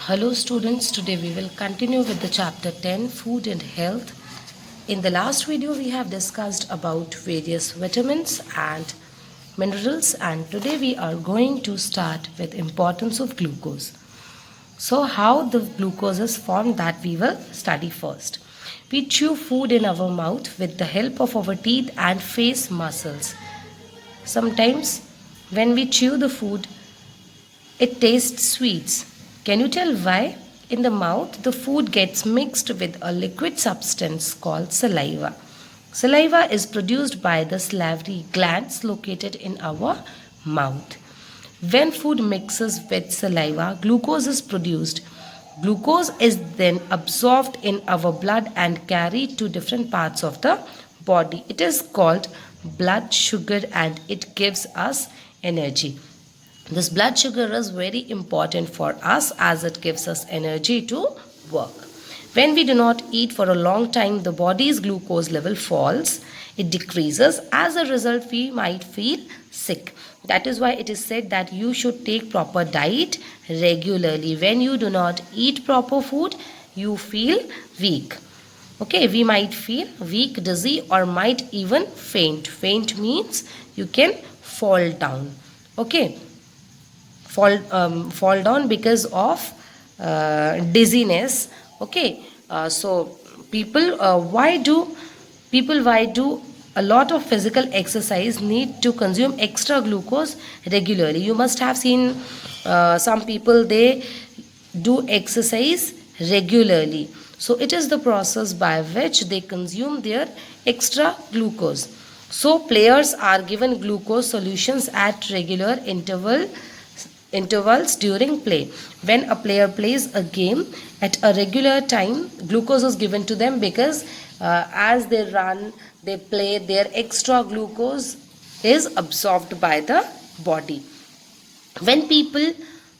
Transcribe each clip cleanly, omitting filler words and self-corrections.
Hello students, today we will continue with the chapter 10 Food and Health. In the last video we have discussed about various vitamins and minerals, and today we are going to start with importance of glucose. So how the glucose is formed, that we will study first. We chew food in our mouth with the help of our teeth and face muscles. Sometimes when we chew the food, it tastes sweets. Can you tell why? In the mouth, the food gets mixed with a liquid substance called saliva. Saliva is produced by the salivary glands located in our mouth. When food mixes with saliva, glucose is produced. Glucose is then absorbed in our blood and carried to different parts of the body. It is called blood sugar and it gives us energy. This blood sugar is very important for us as it gives us energy to work. When we do not eat for a long time, the body's glucose level falls. It decreases. As a result, we might feel sick. That is why it is said that you should take proper diet regularly. When you do not eat proper food, you feel weak. Okay, we might feel weak, dizzy, or might even faint. Faint means you can fall down. Okay, fall down because of dizziness. Okay, so why do a lot of physical exercise need to consume extra glucose regularly? You must have seen some people, they do exercise regularly. So it is the process by which they consume their extra glucose. So players are given glucose solutions at regular intervals during play. When a player plays a game at a regular time, glucose is given to them because as they run, they play, their extra glucose is absorbed by the body. When people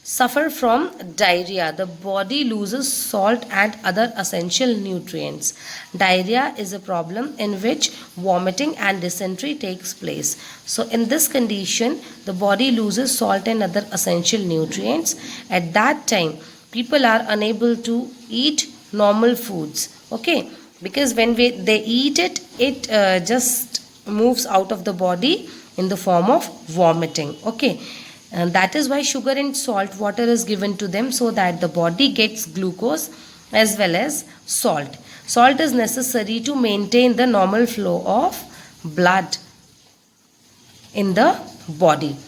suffer from diarrhea, the body loses salt and other essential nutrients. Diarrhea is a problem in which vomiting and dysentery takes place. So in this condition, the body loses salt and other essential nutrients. At that time, people are unable to eat normal foods. Okay, because when they eat it, it just moves out of the body in the form of vomiting. Okay, and that is why sugar and salt water is given to them, so that the body gets glucose as well as salt. Salt is necessary to maintain the normal flow of blood in the body.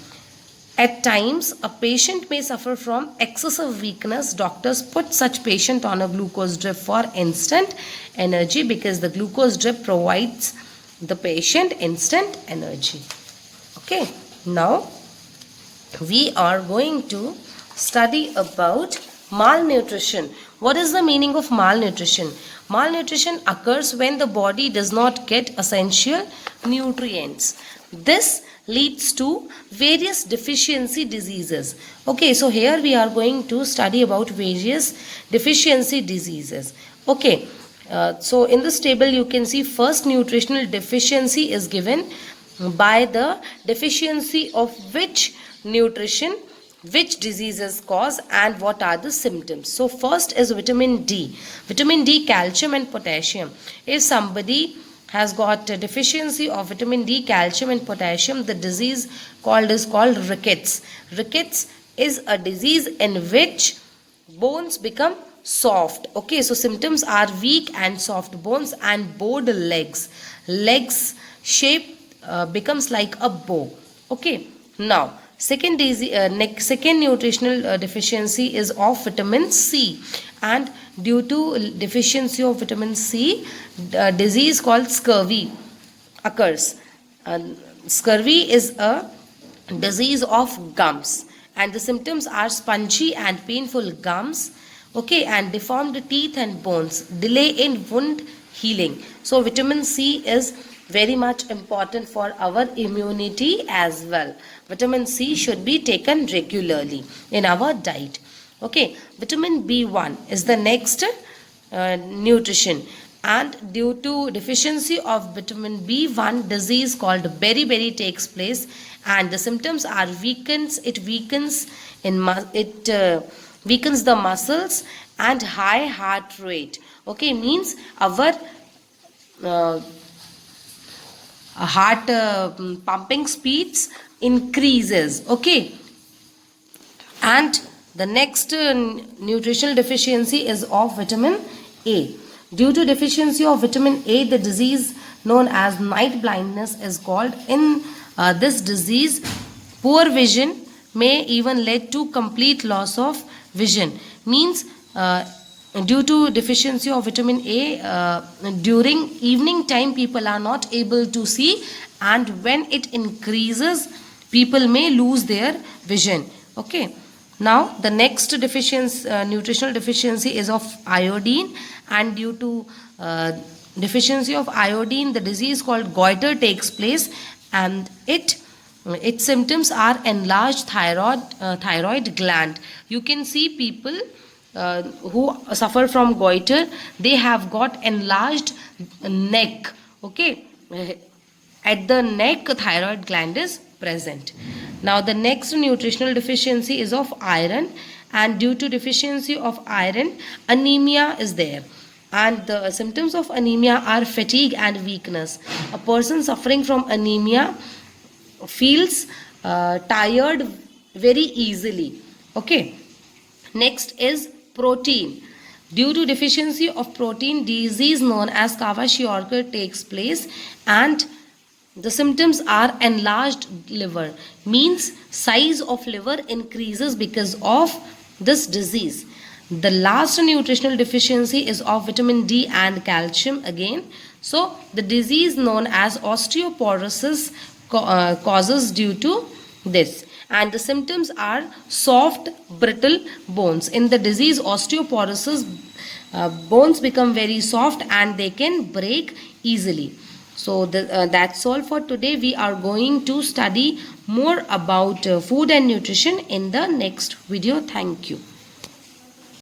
At times, a patient may suffer from excessive weakness. Doctors put such patient on a glucose drip for instant energy, because the glucose drip provides the patient instant energy. Okay, now we are going to study about malnutrition. What is the meaning of malnutrition? Malnutrition occurs when the body does not get essential nutrients. This leads to various deficiency diseases. Okay, so here we are going to study about various deficiency diseases. Okay, so in this table you can see first nutritional deficiency is given by the deficiency of which nutrition, which diseases cause, and what are the symptoms. So first is vitamin D. Vitamin D, calcium and potassium. If somebody has got a deficiency of vitamin D, calcium and potassium, the disease is called rickets. Rickets is a disease in which bones become soft. Okay, so symptoms are weak and soft bones and bowed legs. Legs shape becomes like a bow. Okay, now second nutritional deficiency is of vitamin C, and due to deficiency of vitamin C, disease called scurvy occurs. Scurvy is a disease of gums, and the symptoms are spongy and painful gums. Okay, and deformed teeth and bones, delay in wound healing. So vitamin C is very much important for our immunity as well. Vitamin C should be taken regularly in our diet. Okay, vitamin B1 is the next nutrition, and due to deficiency of vitamin B1, disease called beriberi takes place, and the symptoms are weakens. It weakens in it weakens the muscles, and high heart rate. Okay, means our uh, heart pumping speeds increases. Okay, and the next nutritional deficiency is of vitamin A. Due to deficiency of vitamin A, the disease known as night blindness is called. In this disease, poor vision may even lead to complete loss of vision. Means due to deficiency of vitamin A, during evening time people are not able to see, and when it increases, people may lose their vision. Okay. Now the next deficiency, nutritional deficiency is of iodine, and due to deficiency of iodine, the disease called goiter takes place, and its symptoms are enlarged thyroid gland. You can see people who suffer from goiter, they have got enlarged neck. Okay, at the neck thyroid gland is present. Now the next nutritional deficiency is of iron, and due to deficiency of iron, anemia is there, and the symptoms of anemia are fatigue and weakness. A person suffering from anemia feels tired very easily. Okay, next is protein. Due to deficiency of protein, disease known as Kwashiorkor takes place, and the symptoms are enlarged liver. Means size of liver increases because of this disease. The last nutritional deficiency is of vitamin D and calcium again. So the disease known as osteoporosis causes due to this, and the symptoms are soft brittle bones. In the disease osteoporosis, bones become very soft and they can break easily. So that's all for today. We are going to study more about food and nutrition in the next video. Thank you.